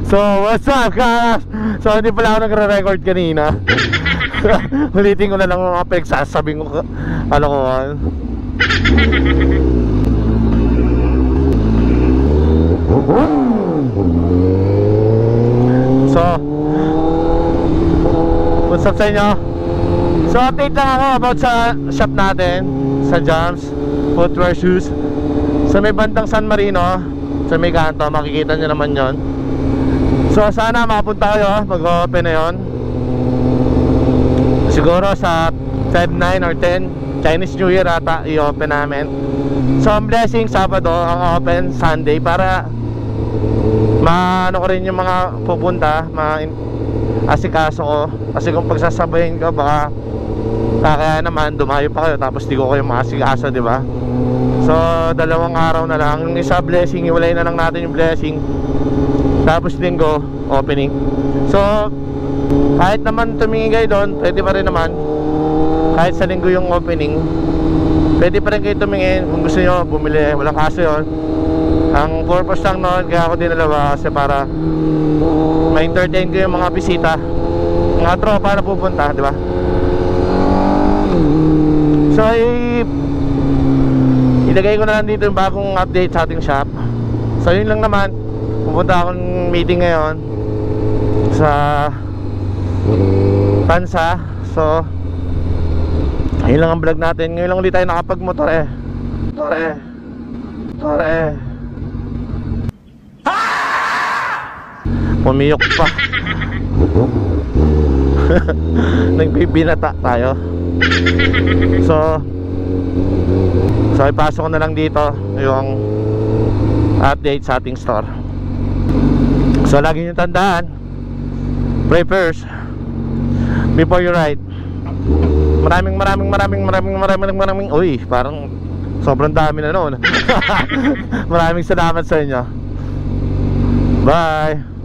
So, what's up guys? So, hindi pala ako nagre-record kanina. Ulitin ko na lang mga pinagsasabi ko. Ano ko So, what's up sa inyo? So, update lang ako about sa shop natin, sa Jams Footwear Shoes. Sa may bandang San Marino, sa may kanto, makikita nyo naman yon. So sana makapunta kayo, mag-open na yon. Siguro sa Feb 9 or 10, Chinese New Year ata, i-open namin. So ang blessing, Sabado ang open, Sunday, para maano ko rin yung mga pupunta, asikaso ko. Kasi kung pagsasabayin ko, baka kaya naman dumayo pa kayo tapos di ko kayo maasikaso, di ba? So dalawang araw na lang. Yung isa blessing, iwalay na lang natin yung blessing. Tapos linggo, opening. So kahit naman tumingin kayo doon, pwede pa rin naman. Kahit sa linggo yung opening, pwede pa rin kayo tumingin. Kung gusto nyo bumili, walang kaso yun. Ang purpose lang noon, kaya ako dinalawa kasi para ma-entertain ko yung mga bisita, mga tropa na pupunta, di ba? So ilagay ko na lang dito yung bagong update sa ating shop. So yun lang naman. Pupunta akong meeting ngayon sa Tansa. So ayun lang ang vlog natin. Ngayon lang ulit tayo nakapag-motor Pumiyok pa. Nagbibinata tayo. So ipasok ko na lang dito yung update sa ating store. So lagi nyo tandaan, pray first before you ride. Maraming uy, parang sobrang dami na noon. Maraming salamat sa inyo. Bye.